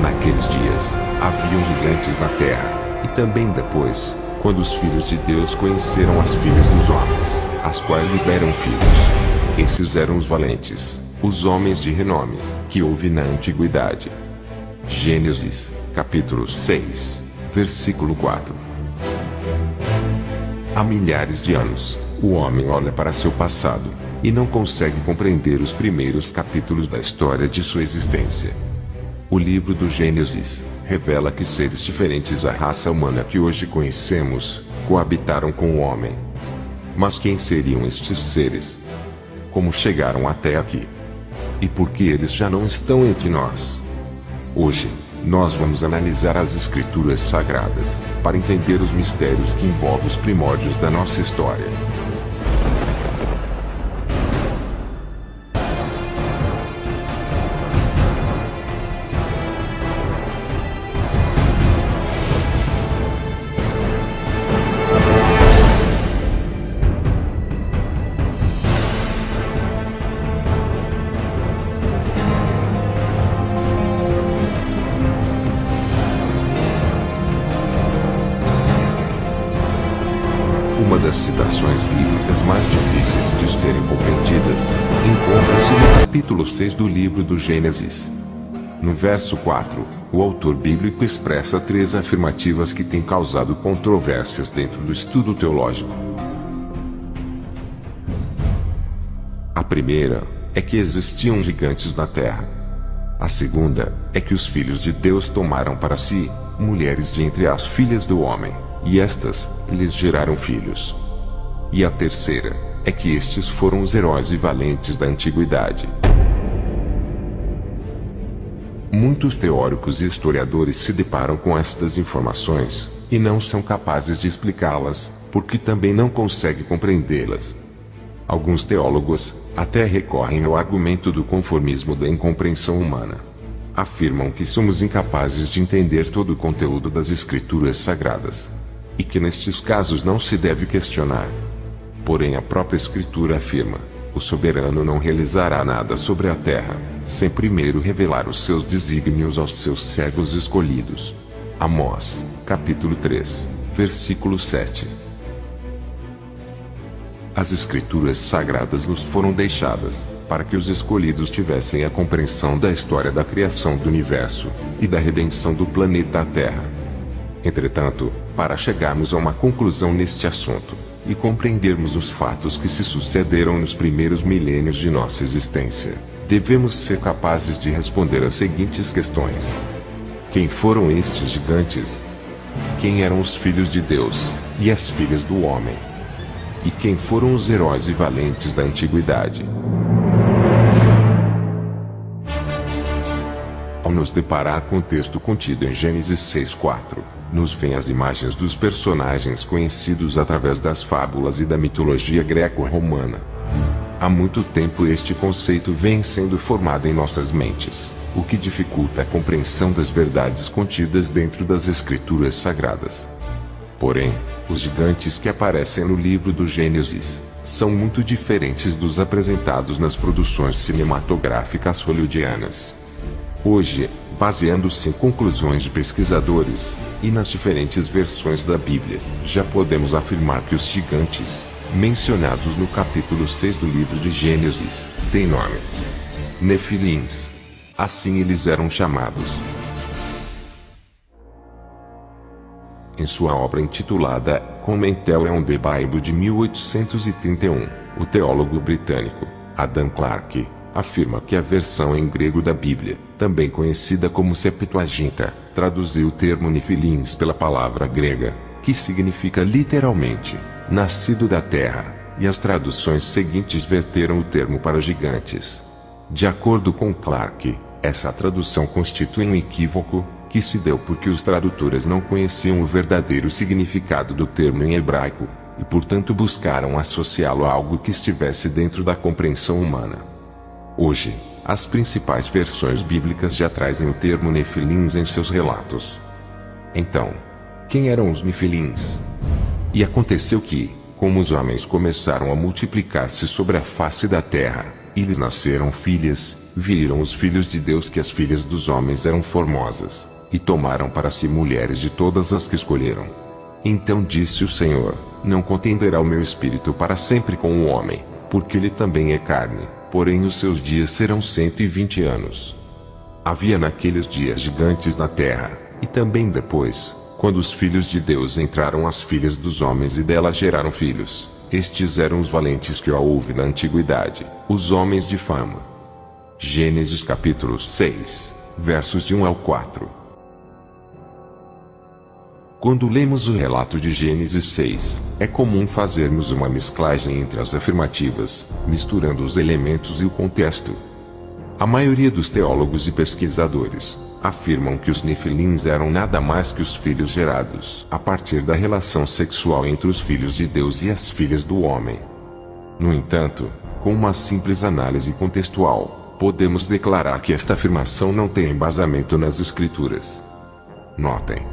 Naqueles dias, haviam gigantes na terra, e também depois, quando os filhos de Deus conheceram as filhas dos homens, as quais lhe deram filhos. Esses eram os valentes, os homens de renome, que houve na antiguidade. Gênesis, capítulo 6, versículo 4. Há milhares de anos, o homem olha para seu passado, e não consegue compreender os primeiros capítulos da história de sua existência. O livro do Gênesis revela que seres diferentes da raça humana que hoje conhecemos coabitaram com o homem. Mas quem seriam estes seres? Como chegaram até aqui? E por que eles já não estão entre nós? Hoje, nós vamos analisar as Escrituras Sagradas para entender os mistérios que envolvem os primórdios da nossa história. Uma das citações bíblicas mais difíceis de serem compreendidas encontra-se no capítulo 6 do livro do Gênesis. No verso 4, o autor bíblico expressa 3 afirmativas que têm causado controvérsias dentro do estudo teológico. A primeira é que existiam gigantes na terra. A segunda é que os filhos de Deus tomaram para si mulheres de entre as filhas do homem, e estas lhes geraram filhos. E a terceira é que estes foram os heróis e valentes da antiguidade. Muitos teóricos e historiadores se deparam com estas informações e não são capazes de explicá-las, porque também não conseguem compreendê-las. Alguns teólogos até recorrem ao argumento do conformismo da incompreensão humana. Afirmam que somos incapazes de entender todo o conteúdo das Escrituras Sagradas, e que nestes casos não se deve questionar. Porém, a própria Escritura afirma: o soberano não realizará nada sobre a terra, sem primeiro revelar os seus desígnios aos seus servos escolhidos. Amós, capítulo 3, versículo 7. As Escrituras Sagradas nos foram deixadas para que os escolhidos tivessem a compreensão da história da criação do universo e da redenção do planeta Terra. Entretanto, para chegarmos a uma conclusão neste assunto e compreendermos os fatos que se sucederam nos primeiros milênios de nossa existência, devemos ser capazes de responder as seguintes questões: quem foram estes gigantes? Quem eram os filhos de Deus e as filhas do homem? E quem foram os heróis e valentes da antiguidade? Ao nos deparar com o texto contido em Gênesis 6:4, nos vêm as imagens dos personagens conhecidos através das fábulas e da mitologia greco-romana. Há muito tempo este conceito vem sendo formado em nossas mentes, o que dificulta a compreensão das verdades contidas dentro das Escrituras Sagradas. Porém, os gigantes que aparecem no livro do Gênesis são muito diferentes dos apresentados nas produções cinematográficas hollywoodianas. Hoje, baseando-se em conclusões de pesquisadores e nas diferentes versões da Bíblia, já podemos afirmar que os gigantes, mencionados no capítulo 6 do livro de Gênesis, têm nome: Nefilins. Assim eles eram chamados. Em sua obra intitulada Commentary on the Bible de 1831, o teólogo britânico Adam Clarke afirma que a versão em grego da Bíblia, também conhecida como Septuaginta, traduziu o termo Nefilins pela palavra grega, que significa literalmente nascido da terra, e as traduções seguintes verteram o termo para gigantes. De acordo com Clarke, essa tradução constitui um equívoco que se deu porque os tradutores não conheciam o verdadeiro significado do termo em hebraico, e portanto buscaram associá-lo a algo que estivesse dentro da compreensão humana. Hoje, as principais versões bíblicas já trazem o termo Nefilins em seus relatos. Então, quem eram os Nefilins? E aconteceu que, como os homens começaram a multiplicar-se sobre a face da terra, e lhes nasceram filhas, viram os filhos de Deus que as filhas dos homens eram formosas, e tomaram para si mulheres de todas as que escolheram. Então disse o Senhor: não contenderá o meu espírito para sempre com o homem, porque ele também é carne, porém os seus dias serão 120 anos. Havia naqueles dias gigantes na terra, e também depois, quando os filhos de Deus entraram as filhas dos homens e delas geraram filhos. Estes eram os valentes que houve na antiguidade, os homens de fama. Gênesis capítulo 6, versos de 1 ao 4. Quando lemos o relato de Gênesis 6, é comum fazermos uma mesclagem entre as afirmativas, misturando os elementos e o contexto. A maioria dos teólogos e pesquisadores afirmam que os Nefilins eram nada mais que os filhos gerados a partir da relação sexual entre os filhos de Deus e as filhas do homem. No entanto, com uma simples análise contextual, podemos declarar que esta afirmação não tem embasamento nas Escrituras. Notem: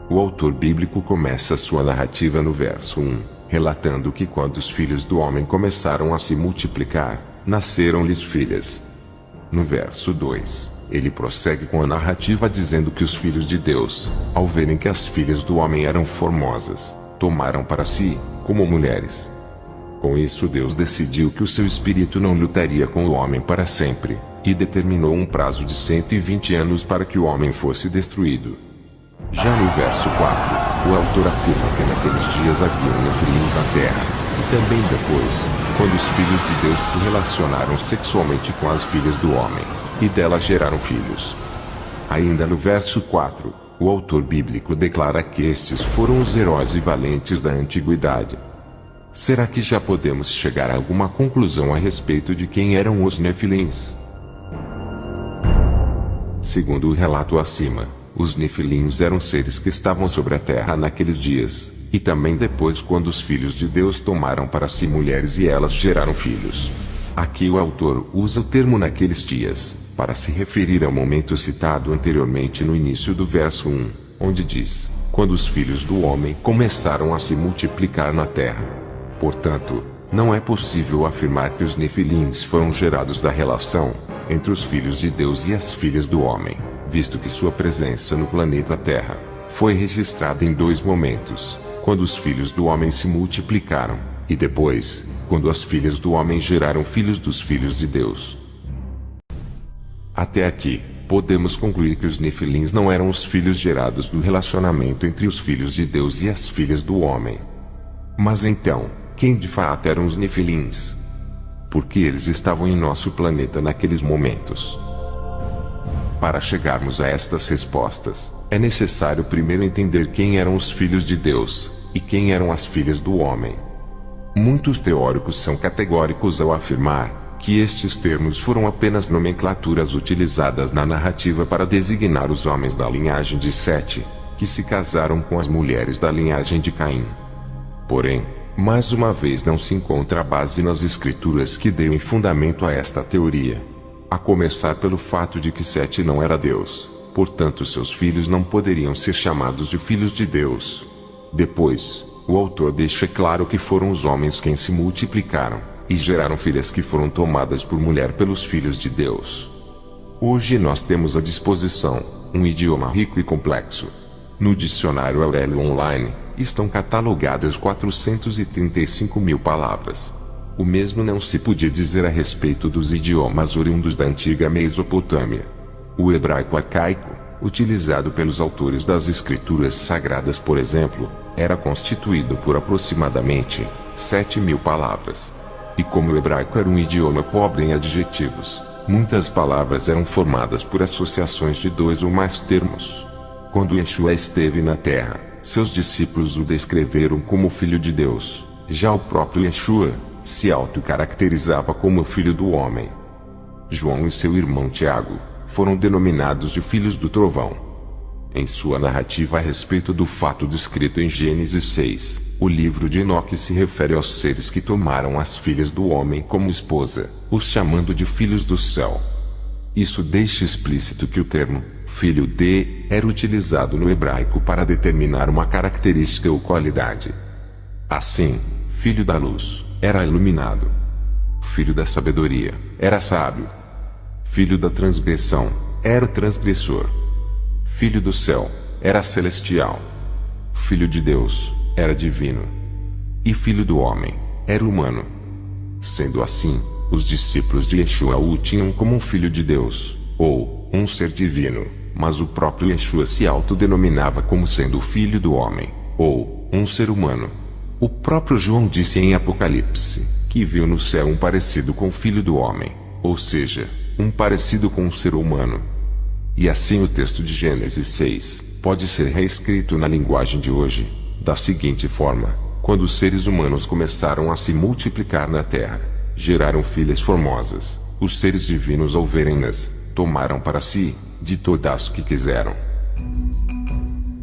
o autor bíblico começa sua narrativa no verso 1, relatando que quando os filhos do homem começaram a se multiplicar, nasceram-lhes filhas. No verso 2, ele prossegue com a narrativa dizendo que os filhos de Deus, ao verem que as filhas do homem eram formosas, tomaram para si, como mulheres. Com isso Deus decidiu que o seu espírito não lutaria com o homem para sempre, e determinou um prazo de 120 anos para que o homem fosse destruído. Já no verso 4, o autor afirma que naqueles dias havia um Nefilins na terra, e também depois, quando os filhos de Deus se relacionaram sexualmente com as filhas do homem, e delas geraram filhos. Ainda no verso 4, o autor bíblico declara que estes foram os heróis e valentes da antiguidade. Será que já podemos chegar a alguma conclusão a respeito de quem eram os Nefilins? Segundo o relato acima, os Nefilins eram seres que estavam sobre a terra naqueles dias, e também depois quando os filhos de Deus tomaram para si mulheres e elas geraram filhos. Aqui o autor usa o termo naqueles dias, para se referir ao momento citado anteriormente no início do verso 1, onde diz: quando os filhos do homem começaram a se multiplicar na terra. Portanto, não é possível afirmar que os Nefilins foram gerados da relação entre os filhos de Deus e as filhas do homem, visto que sua presença no planeta Terra foi registrada em dois momentos: quando os filhos do homem se multiplicaram, e depois, quando as filhas do homem geraram filhos dos filhos de Deus. Até aqui, podemos concluir que os Nefilins não eram os filhos gerados do relacionamento entre os filhos de Deus e as filhas do homem. Mas então, quem de fato eram os Nefilins? Por que eles estavam em nosso planeta naqueles momentos? Para chegarmos a estas respostas, é necessário primeiro entender quem eram os filhos de Deus, e quem eram as filhas do homem. Muitos teóricos são categóricos ao afirmar que estes termos foram apenas nomenclaturas utilizadas na narrativa para designar os homens da linhagem de Sete, que se casaram com as mulheres da linhagem de Caim. Porém, mais uma vez não se encontra base nas escrituras que deem fundamento a esta teoria. A começar pelo fato de que Sete não era Deus, portanto seus filhos não poderiam ser chamados de filhos de Deus. Depois, o autor deixa claro que foram os homens quem se multiplicaram e geraram filhas que foram tomadas por mulher pelos filhos de Deus. Hoje nós temos à disposição um idioma rico e complexo. No dicionário Aurélio Online, estão catalogadas 435 mil palavras. O mesmo não se podia dizer a respeito dos idiomas oriundos da antiga Mesopotâmia. O hebraico arcaico, utilizado pelos autores das escrituras sagradas, por exemplo, era constituído por aproximadamente 7.000 palavras. E como o hebraico era um idioma pobre em adjetivos, muitas palavras eram formadas por associações de dois ou mais termos. Quando Yeshua esteve na terra, seus discípulos o descreveram como Filho de Deus. Já o próprio Yeshua se auto-caracterizava como Filho do Homem. João e seu irmão Tiago foram denominados de Filhos do Trovão. Em sua narrativa a respeito do fato descrito em Gênesis 6, o livro de Enoque se refere aos seres que tomaram as filhas do homem como esposa, os chamando de filhos do céu. Isso deixa explícito que o termo filho de era utilizado no hebraico para determinar uma característica ou qualidade. Assim, filho da luz era iluminado. Filho da sabedoria era sábio. Filho da transgressão, era transgressor. Filho do céu, era celestial. Filho de Deus, era divino. E filho do homem, era humano. Sendo assim, os discípulos de Yeshua o tinham como um filho de Deus, ou um ser divino, mas o próprio Yeshua se autodenominava como sendo o filho do homem, ou um ser humano. O próprio João disse em Apocalipse que viu no céu um parecido com o filho do homem, ou seja, um parecido com um ser humano. E assim o texto de Gênesis 6 pode ser reescrito na linguagem de hoje, da seguinte forma: quando os seres humanos começaram a se multiplicar na terra, geraram filhas formosas, os seres divinos ao verem-nas, tomaram para si, de todas o que quiseram.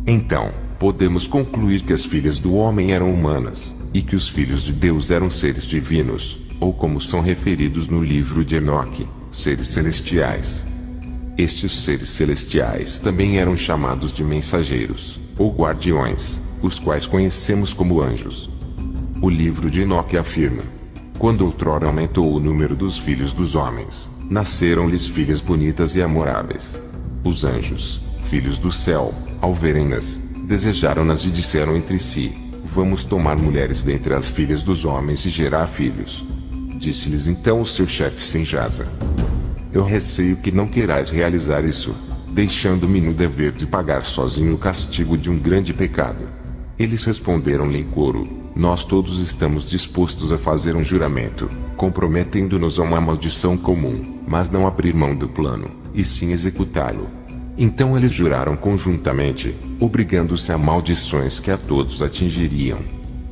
Então, podemos concluir que as filhas do homem eram humanas, e que os filhos de Deus eram seres divinos, ou como são referidos no livro de Enoque, seres celestiais. Estes seres celestiais também eram chamados de mensageiros, ou guardiões, os quais conhecemos como anjos. O livro de Enoque afirma: quando outrora aumentou o número dos filhos dos homens, nasceram-lhes filhas bonitas e amoráveis. Os anjos, filhos do céu, ao verem-nas, desejaram-nas e disseram entre si: vamos tomar mulheres dentre as filhas dos homens e gerar filhos. Disse-lhes então o seu chefe Senjasa: eu receio que não queirais realizar isso, deixando-me no dever de pagar sozinho o castigo de um grande pecado. Eles responderam-lhe em coro: nós todos estamos dispostos a fazer um juramento, comprometendo-nos a uma maldição comum, mas não abrir mão do plano, e sim executá-lo. Então eles juraram conjuntamente, obrigando-se a maldições que a todos atingiriam.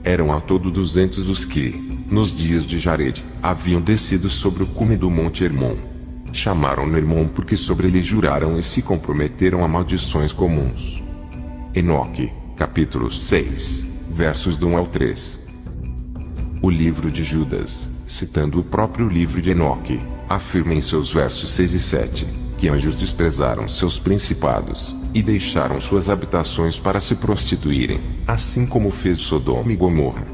Eram ao todo 200 os que, nos dias de Jared, haviam descido sobre o cume do monte Hermon. Chamaram-no Hermon porque sobre ele juraram e se comprometeram a maldições comuns. Enoque, capítulo 6, versos do 1 ao 3. O livro de Judas, citando o próprio livro de Enoque, afirma em seus versos 6 e 7, que anjos desprezaram seus principados, e deixaram suas habitações para se prostituírem, assim como fez Sodoma e Gomorra.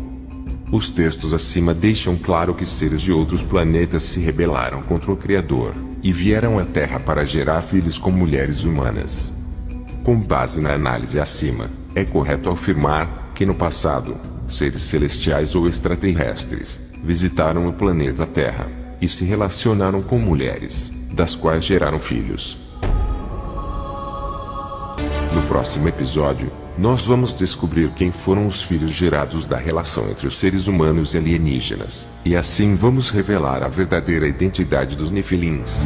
Os textos acima deixam claro que seres de outros planetas se rebelaram contra o Criador, e vieram à Terra para gerar filhos com mulheres humanas. Com base na análise acima, é correto afirmar que no passado, seres celestiais ou extraterrestres visitaram o planeta Terra, e se relacionaram com mulheres, das quais geraram filhos. No próximo episódio, nós vamos descobrir quem foram os filhos gerados da relação entre os seres humanos e alienígenas, e assim vamos revelar a verdadeira identidade dos Nefilins.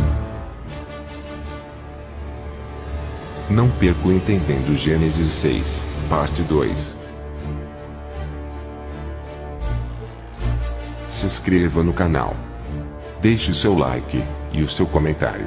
Não perca o Entendendo Gênesis 6, parte 2. Se inscreva no canal. Deixe seu like e o seu comentário.